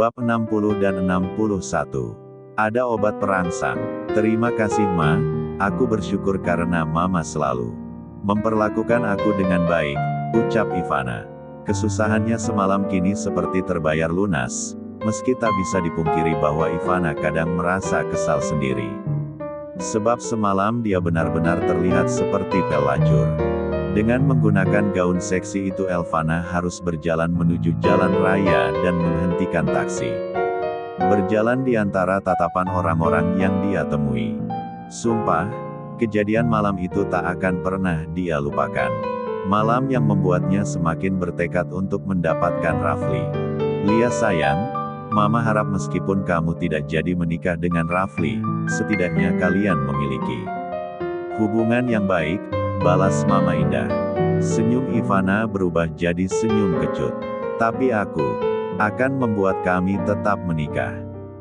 Bab 60 dan 61. Ada obat perangsang. Terima kasih Ma, aku bersyukur karena Mama selalu memperlakukan aku dengan baik, ucap Ivana. Kesusahannya semalam kini seperti terbayar lunas, meski tak bisa dipungkiri bahwa Ivana kadang merasa kesal sendiri. Sebab semalam dia benar-benar terlihat seperti pelacur. Dengan menggunakan gaun seksi itu Elvana harus berjalan menuju jalan raya dan menghentikan taksi. Berjalan di antara tatapan orang-orang yang dia temui. Sumpah, kejadian malam itu tak akan pernah dia lupakan. Malam yang membuatnya semakin bertekad untuk mendapatkan Rafli. Lia sayang, Mama harap meskipun kamu tidak jadi menikah dengan Rafli, setidaknya kalian memiliki hubungan yang baik, balas Mama indah. Senyum Ivana berubah jadi senyum kecut. Tapi aku akan membuat kami tetap menikah,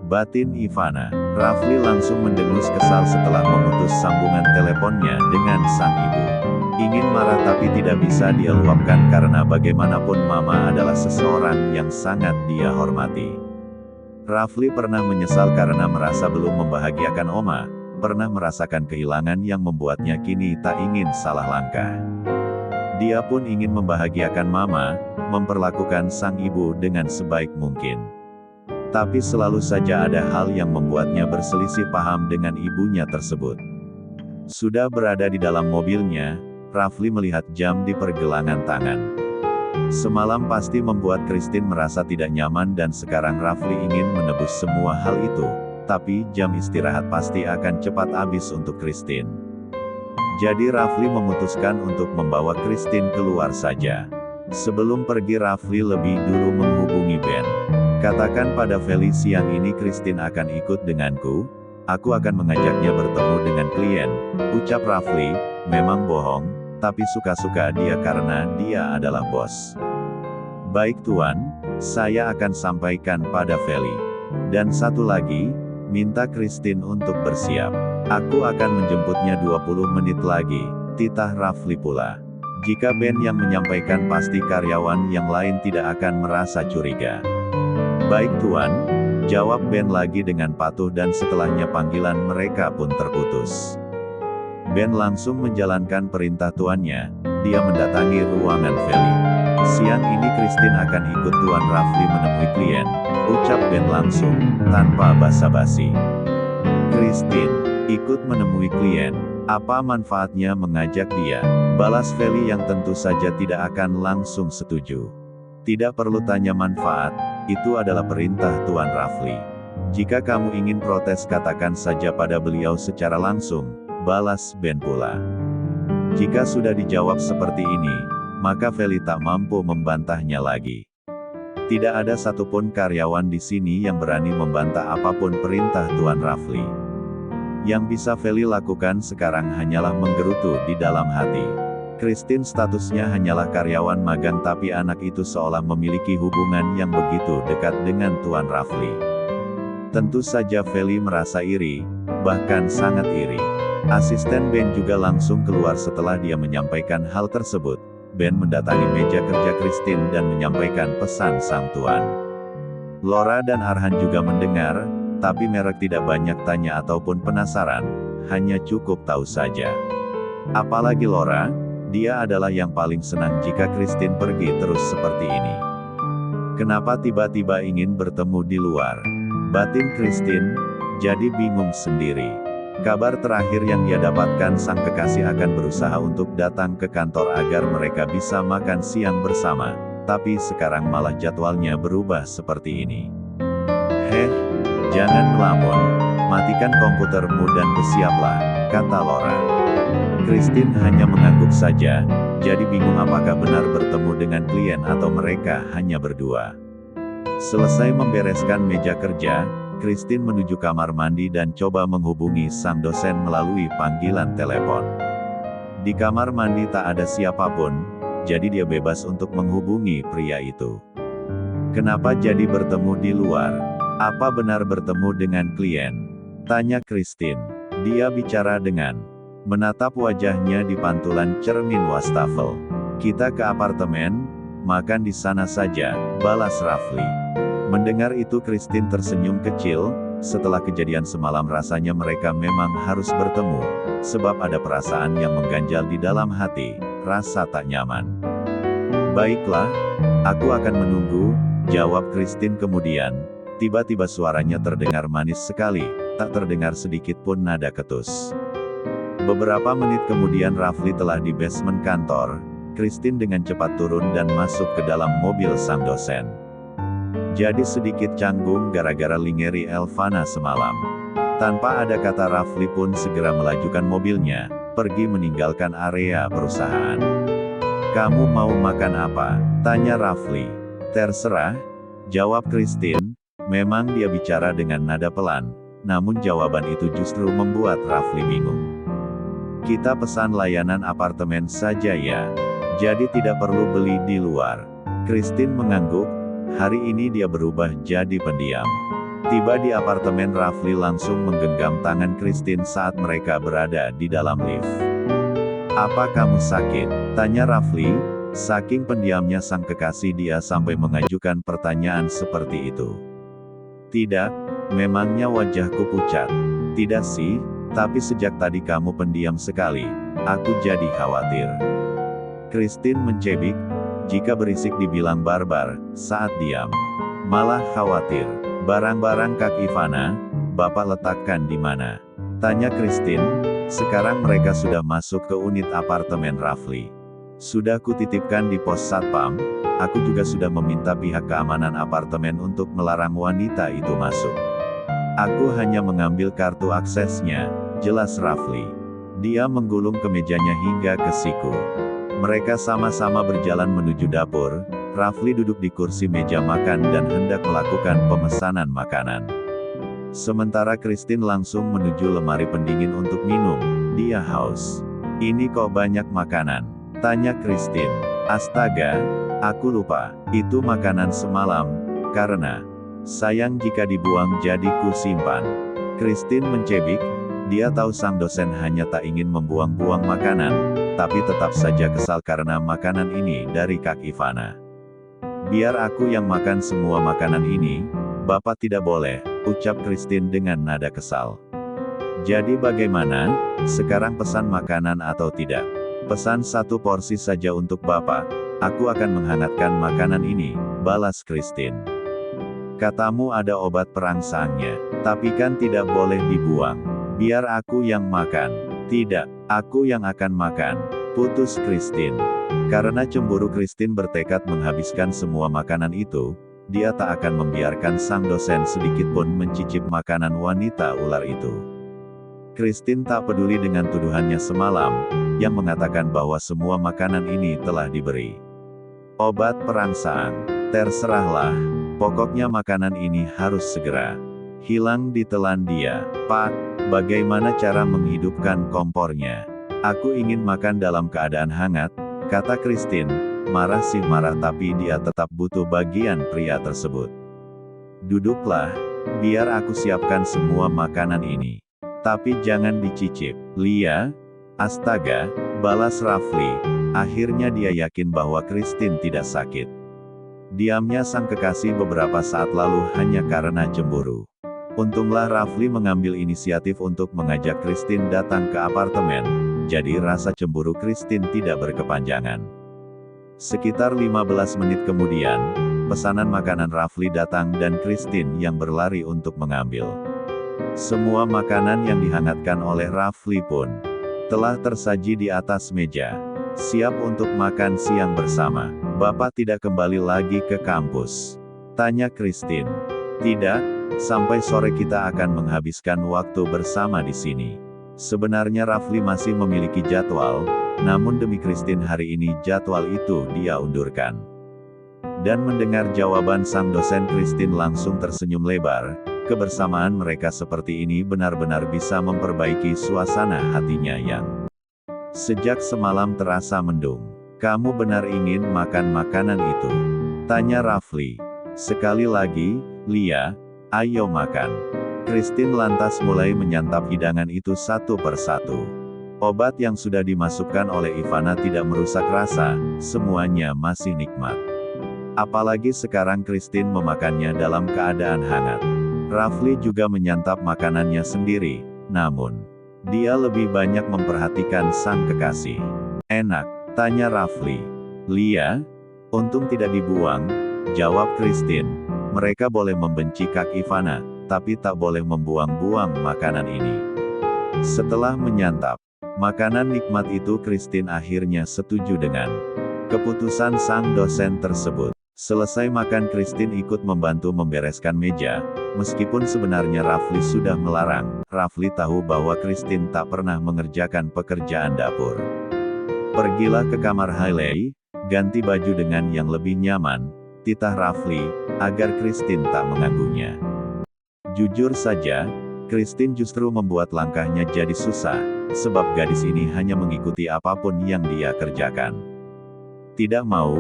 batin Ivana. Rafli langsung mendengus kesal setelah memutus sambungan teleponnya dengan sang ibu. Ingin marah tapi tidak bisa dia luapkan karena bagaimanapun Mama adalah seseorang yang sangat dia hormati. Rafli pernah menyesal karena merasa belum membahagiakan Oma, pernah merasakan kehilangan yang membuatnya kini tak ingin salah langkah. Dia pun ingin membahagiakan Mama, memperlakukan sang ibu dengan sebaik mungkin. Tapi selalu saja ada hal yang membuatnya berselisih paham dengan ibunya tersebut. Sudah berada di dalam mobilnya, Rafli melihat jam di pergelangan tangan. Semalam pasti membuat Christine merasa tidak nyaman dan sekarang Rafli ingin menebus semua hal itu. Tapi jam istirahat pasti akan cepat habis untuk Christine. Jadi Rafli memutuskan untuk membawa Christine keluar saja. Sebelum pergi Rafli lebih dulu menghubungi Ben. Katakan pada Feli siang ini Christine akan ikut denganku, aku akan mengajaknya bertemu dengan klien, ucap Rafli. Memang bohong, tapi suka-suka dia karena dia adalah bos. Baik Tuan, saya akan sampaikan pada Feli. Dan satu lagi, minta Christine untuk bersiap. Aku akan menjemputnya 20 menit lagi, titah Rafli pula. Jika Ben yang menyampaikan pasti karyawan yang lain tidak akan merasa curiga. Baik Tuan, jawab Ben lagi dengan patuh dan setelahnya panggilan mereka pun terputus. Ben langsung menjalankan perintah tuannya, dia mendatangi ruangan Feli. Siang ini Christine akan ikut Tuan Rafli menemui klien, ucap Ben langsung, tanpa basa-basi. Christine, ikut menemui klien, apa manfaatnya mengajak dia? Balas Feli yang tentu saja tidak akan langsung setuju. Tidak perlu tanya manfaat, itu adalah perintah Tuan Rafli. Jika kamu ingin protes katakan saja pada beliau secara langsung, balas Ben pula. Jika sudah dijawab seperti ini, maka Feli tak mampu membantahnya lagi. Tidak ada satupun karyawan di sini yang berani membantah apapun perintah Tuan Rafli. Yang bisa Feli lakukan sekarang hanyalah menggerutu di dalam hati. Christine statusnya hanyalah karyawan magang tapi anak itu seolah memiliki hubungan yang begitu dekat dengan Tuan Rafli. Tentu saja Feli merasa iri, bahkan sangat iri. Asisten Ben juga langsung keluar setelah dia menyampaikan hal tersebut. Ben mendatangi meja kerja Christine dan menyampaikan pesan sang tuan. Laura dan Arhan juga mendengar, tapi mereka tidak banyak tanya ataupun penasaran, hanya cukup tahu saja. Apalagi Laura, dia adalah yang paling senang jika Christine pergi terus seperti ini. Kenapa tiba-tiba ingin bertemu di luar? Batin Christine, jadi bingung sendiri. Kabar terakhir yang dia dapatkan sang kekasih akan berusaha untuk datang ke kantor agar mereka bisa makan siang bersama, tapi sekarang malah jadwalnya berubah seperti ini. Jangan melamun, matikan komputermu dan bersiaplah, kata Laura. Christine hanya mengangguk saja, jadi bingung apakah benar bertemu dengan klien atau mereka hanya berdua. Selesai membereskan meja kerja, Christine menuju kamar mandi dan coba menghubungi sang dosen melalui panggilan telepon. Di kamar mandi tak ada siapapun, jadi dia bebas untuk menghubungi pria itu. Kenapa jadi bertemu di luar? Apa benar bertemu dengan klien? Tanya Christine. Dia bicara dengan menatap wajahnya di pantulan cermin wastafel. Kita ke apartemen, makan di sana saja, balas Rafli. Mendengar itu Christine tersenyum kecil. Setelah kejadian semalam rasanya mereka memang harus bertemu, sebab ada perasaan yang mengganjal di dalam hati, rasa tak nyaman. Baiklah, aku akan menunggu, jawab Christine kemudian. Tiba-tiba suaranya terdengar manis sekali, tak terdengar sedikit pun nada ketus. Beberapa menit kemudian Rafli telah di basement kantor. Christine dengan cepat turun dan masuk ke dalam mobil sang dosen. Jadi sedikit canggung gara-gara lingeri Elvana semalam. Tanpa ada kata Rafli pun segera melajukan mobilnya, pergi meninggalkan area perusahaan. Kamu mau makan apa? Tanya Rafli. Terserah, jawab Christine. Memang dia bicara dengan nada pelan, namun jawaban itu justru membuat Rafli bingung. Kita pesan layanan apartemen saja ya. Jadi tidak perlu beli di luar. Christine mengangguk. Hari ini dia berubah jadi pendiam. Tiba di apartemen Rafli langsung menggenggam tangan Christine saat mereka berada di dalam lift. Apa kamu sakit? Tanya Rafli. Saking pendiamnya sang kekasih dia sampai mengajukan pertanyaan seperti itu. Tidak, memangnya wajahku pucat. Tidak sih, tapi sejak tadi kamu pendiam sekali. Aku jadi khawatir. Christine mencebik. Jika berisik dibilang barbar, saat diam malah khawatir. Barang-barang Kak Ivana, Bapak letakkan di mana? Tanya Christine. Sekarang mereka sudah masuk ke unit apartemen Rafli. Sudah kutitipkan di pos satpam. Aku juga sudah meminta pihak keamanan apartemen untuk melarang wanita itu masuk. Aku hanya mengambil kartu aksesnya, jelas Rafli. Dia menggulung kemejanya hingga ke siku. Mereka sama-sama berjalan menuju dapur. Rafli duduk di kursi meja makan dan hendak melakukan pemesanan makanan. Sementara Christine langsung menuju lemari pendingin untuk minum. Dia haus. Ini kok banyak makanan? Tanya Christine. Astaga, aku lupa. Itu makanan semalam. Karena sayang jika dibuang jadi ku simpan. Christine mencebik. Dia tahu sang dosen hanya tak ingin membuang-buang makanan, tapi tetap saja kesal karena makanan ini dari Kak Ivana. Biar aku yang makan semua makanan ini, Bapak tidak boleh, ucap Christine dengan nada kesal. Jadi bagaimana? Sekarang pesan makanan atau tidak? Pesan satu porsi saja untuk Bapak, aku akan menghangatkan makanan ini, balas Christine. Katamu ada obat perangsangnya, tapi kan tidak boleh dibuang. Biar aku yang makan. Tidak, aku yang akan makan. Putus Christine. Karena cemburu Christine bertekad menghabiskan semua makanan itu, dia tak akan membiarkan sang dosen sedikit pun mencicip makanan wanita ular itu. Christine tak peduli dengan tuduhannya semalam, yang mengatakan bahwa semua makanan ini telah diberi obat perangsang. Terserahlah, pokoknya makanan ini harus segera hilang ditelan dia. Pak, bagaimana cara menghidupkan kompornya? Aku ingin makan dalam keadaan hangat, kata Christine. Marah sih marah tapi dia tetap butuh bagian pria tersebut. Duduklah, biar aku siapkan semua makanan ini. Tapi jangan dicicip, Lia. Astaga, balas Rafli. Akhirnya dia yakin bahwa Christine tidak sakit. Diamnya sang kekasih beberapa saat lalu hanya karena cemburu. Untunglah Rafli mengambil inisiatif untuk mengajak Christine datang ke apartemen, jadi rasa cemburu Christine tidak berkepanjangan. Sekitar 15 menit kemudian, pesanan makanan Rafli datang dan Christine yang berlari untuk mengambil. Semua makanan yang dihangatkan oleh Rafli pun telah tersaji di atas meja. Siap untuk makan siang bersama. Bapak tidak kembali lagi ke kampus? Tanya Christine. Tidak. Sampai sore kita akan menghabiskan waktu bersama di sini. Sebenarnya Rafli masih memiliki jadwal, namun demi Christine hari ini jadwal itu dia undurkan. Dan mendengar jawaban sang dosen Christine langsung tersenyum lebar. Kebersamaan mereka seperti ini benar-benar bisa memperbaiki suasana hatinya yang sejak semalam terasa mendung. Kamu benar ingin makan makanan itu? Tanya Rafli. Sekali lagi, Lia. Ayo makan. Christine lantas mulai menyantap hidangan itu satu persatu. Obat yang sudah dimasukkan oleh Ivana tidak merusak rasa, semuanya masih nikmat. Apalagi sekarang Christine memakannya dalam keadaan hangat. Rafli juga menyantap makanannya sendiri, namun dia lebih banyak memperhatikan sang kekasih. Enak, tanya Rafli. Lia, untung tidak dibuang, jawab Christine. Mereka boleh membenci Kak Ivana, tapi tak boleh membuang-buang makanan ini. Setelah menyantap makanan nikmat itu, Christine akhirnya setuju dengan keputusan sang dosen tersebut. Selesai makan, Christine ikut membantu membereskan meja. Meskipun sebenarnya Rafli sudah melarang, Rafli tahu bahwa Christine tak pernah mengerjakan pekerjaan dapur. Pergilah ke kamar Hailey, ganti baju dengan yang lebih nyaman, titah Rafli, agar Christine tak mengganggunya. Jujur saja, Christine justru membuat langkahnya jadi susah, sebab gadis ini hanya mengikuti apapun yang dia kerjakan. Tidak mau,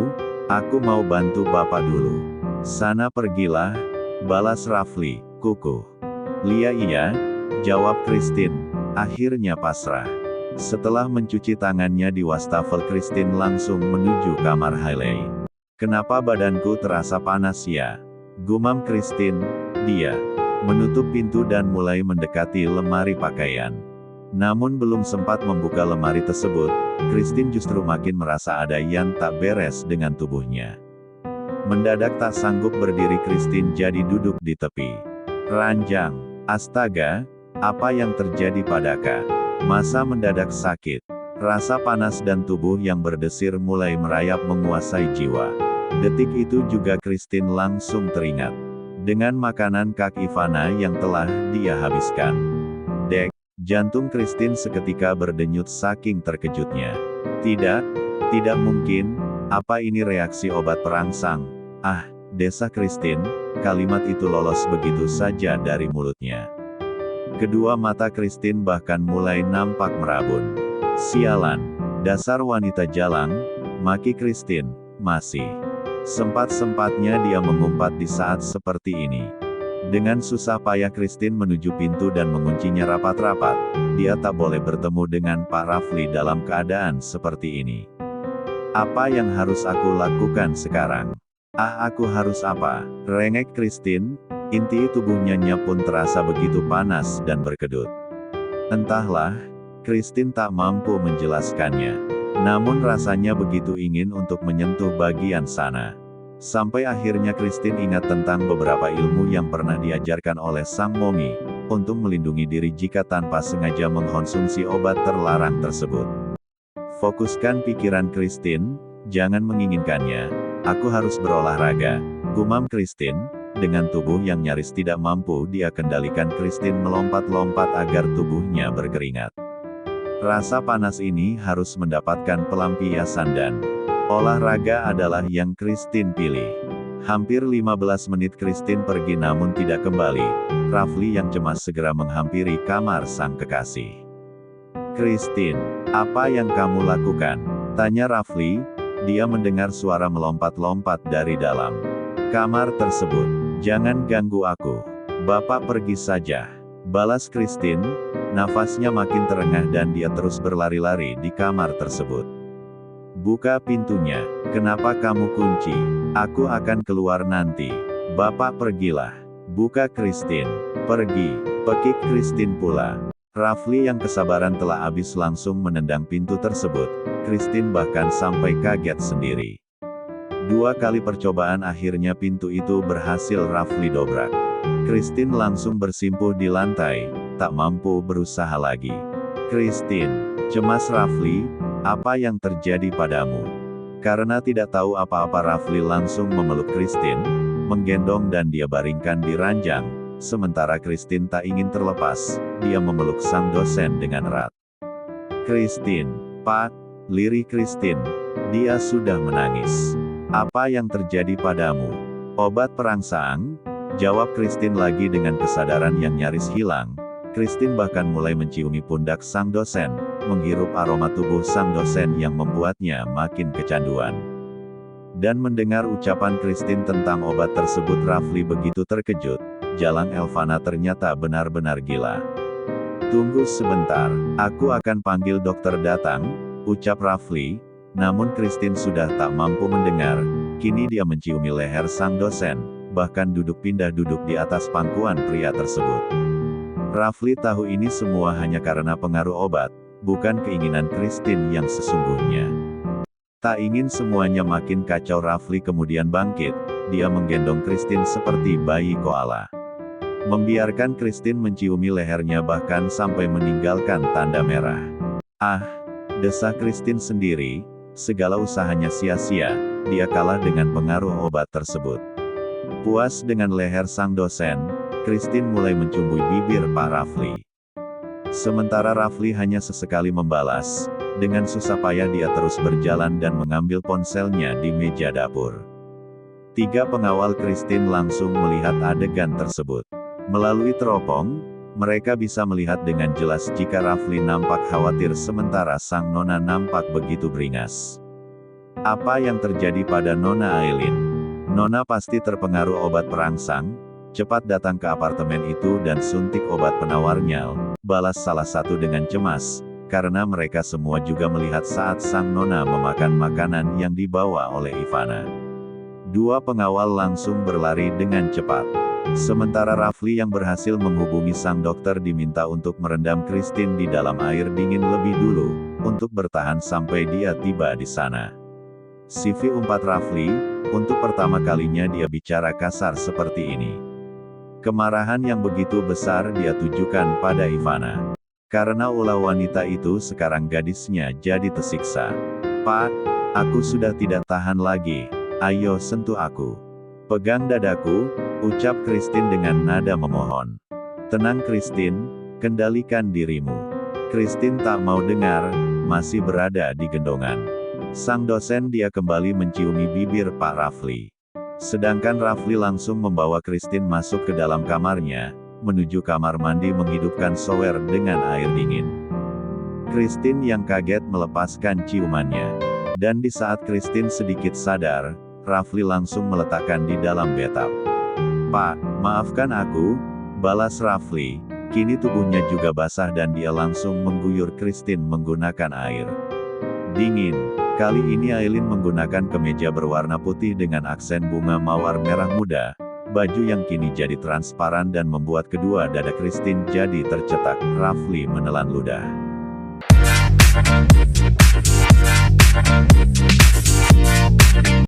aku mau bantu bapak dulu. Sana pergilah, balas Rafli, kukuh. Lia iya, jawab Christine, akhirnya pasrah. Setelah mencuci tangannya di wastafel, Christine langsung menuju kamar Hailey. Kenapa badanku terasa panas ya? Gumam Christine. Dia menutup pintu dan mulai mendekati lemari pakaian. Namun belum sempat membuka lemari tersebut, Christine justru makin merasa ada yang tak beres dengan tubuhnya. Mendadak tak sanggup berdiri, Christine jadi duduk di tepi ranjang. Astaga, apa yang terjadi padaka? Masa mendadak sakit? Rasa panas dan tubuh yang berdesir mulai merayap menguasai jiwa. Detik itu juga Christine langsung teringat dengan makanan Kak Ivana yang telah dia habiskan. Dek, jantung Christine seketika berdenyut saking terkejutnya. Tidak mungkin, apa ini reaksi obat perangsang? Ah, desa Christine, kalimat itu lolos begitu saja dari mulutnya. Kedua mata Christine bahkan mulai nampak merabun. Sialan, dasar wanita jalang, maki Christine, masih sempat-sempatnya dia mengumpat di saat seperti ini. Dengan susah payah Christine menuju pintu dan menguncinya rapat-rapat. Dia tak boleh bertemu dengan Pak Rafli dalam keadaan seperti ini. Apa yang harus aku lakukan sekarang? Aku harus apa? Rengek Christine, inti tubuhnya pun terasa begitu panas dan berkedut. Entahlah, Christine tak mampu menjelaskannya. Namun rasanya begitu ingin untuk menyentuh bagian sana. Sampai akhirnya Christine ingat tentang beberapa ilmu yang pernah diajarkan oleh sang momi, untuk melindungi diri jika tanpa sengaja mengkonsumsi obat terlarang tersebut. Fokuskan pikiran Christine, jangan menginginkannya. Aku harus berolahraga, gumam Christine. Dengan tubuh yang nyaris tidak mampu dia kendalikan, Christine melompat-lompat agar tubuhnya berkeringat. Rasa panas ini harus mendapatkan pelampiasan dan olahraga adalah yang Christine pilih. Hampir 15 menit Christine pergi namun tidak kembali. Rafli yang cemas segera menghampiri kamar sang kekasih. Christine, apa yang kamu lakukan? Tanya Rafli. Dia mendengar suara melompat-lompat dari dalam kamar tersebut. Jangan ganggu aku. Bapak pergi saja, balas Christine. Nafasnya makin terengah dan dia terus berlari-lari di kamar tersebut. Buka pintunya. Kenapa kamu kunci? Aku akan keluar nanti. Bapak pergilah. Buka Christine. Pergi. Pekik Christine pula. Rafli yang kesabaran telah habis langsung menendang pintu tersebut. Christine bahkan sampai kaget sendiri. 2 kali percobaan akhirnya pintu itu berhasil Rafli dobrak. Christine langsung bersimpuh di lantai, tak mampu berusaha lagi. Christine, cemas Rafli, apa yang terjadi padamu? Karena tidak tahu apa-apa Rafli langsung memeluk Christine, menggendong dan dia baringkan di ranjang. Sementara Christine tak ingin terlepas, dia memeluk sang dosen dengan erat. Christine, Pak, lirih Christine, dia sudah menangis. Apa yang terjadi padamu? Obat perangsang? Jawab Christine lagi dengan kesadaran yang nyaris hilang. Christine bahkan mulai menciumi pundak sang dosen, menghirup aroma tubuh sang dosen yang membuatnya makin kecanduan. Dan mendengar ucapan Christine tentang obat tersebut Rafli begitu terkejut. Jalang Elvana ternyata benar-benar gila. Tunggu sebentar, aku akan panggil dokter datang, ucap Rafli. Namun Christine sudah tak mampu mendengar. kini dia menciumi leher sang dosen, bahkan pindah duduk di atas pangkuan pria tersebut. Rafli tahu ini semua hanya karena pengaruh obat, bukan keinginan Christine yang sesungguhnya. Tak ingin semuanya makin kacau, Rafli kemudian bangkit, dia menggendong Christine seperti bayi koala. Membiarkan Christine menciumi lehernya bahkan sampai meninggalkan tanda merah. Ah, desah Christine sendiri, segala usahanya sia-sia, dia kalah dengan pengaruh obat tersebut. Puas dengan leher sang dosen, Christine mulai mencumbui bibir Pak Rafli. Sementara Rafli hanya sesekali membalas, dengan susah payah dia terus berjalan dan mengambil ponselnya di meja dapur. 3 pengawal Christine langsung melihat adegan tersebut. Melalui teropong, mereka bisa melihat dengan jelas jika Rafli nampak khawatir sementara sang nona nampak begitu beringas. Apa yang terjadi pada Nona Aileen? Nona pasti terpengaruh obat perangsang, cepat datang ke apartemen itu dan suntik obat penawarnya, balas salah satu dengan cemas, karena mereka semua juga melihat saat sang nona memakan makanan yang dibawa oleh Ivana. 2 pengawal langsung berlari dengan cepat. Sementara Rafli yang berhasil menghubungi sang dokter diminta untuk merendam Christine di dalam air dingin lebih dulu, untuk bertahan sampai dia tiba di sana. CV umpat Rafli, untuk pertama kalinya dia bicara kasar seperti ini. Kemarahan yang begitu besar dia tujukan pada Ivana. Karena ulah wanita itu sekarang gadisnya jadi tersiksa. Pak, aku sudah tidak tahan lagi, ayo sentuh aku. Pegang dadaku, ucap Christine dengan nada memohon. Tenang Christine, kendalikan dirimu. Christine tak mau dengar, masih berada di gendongan sang dosen, dia kembali menciumi bibir Pak Rafli. Sedangkan Rafli langsung membawa Christine masuk ke dalam kamarnya, menuju kamar mandi menghidupkan shower dengan air dingin. Christine yang kaget melepaskan ciumannya. Dan di saat Christine sedikit sadar, Rafli langsung meletakkan di dalam bathtub. Pak, maafkan aku, balas Rafli, kini tubuhnya juga basah dan dia langsung mengguyur Christine menggunakan air dingin. Kali ini Aileen menggunakan kemeja berwarna putih dengan aksen bunga mawar merah muda, baju yang kini jadi transparan dan membuat kedua dada Christine jadi tercetak. Rafli menelan ludah.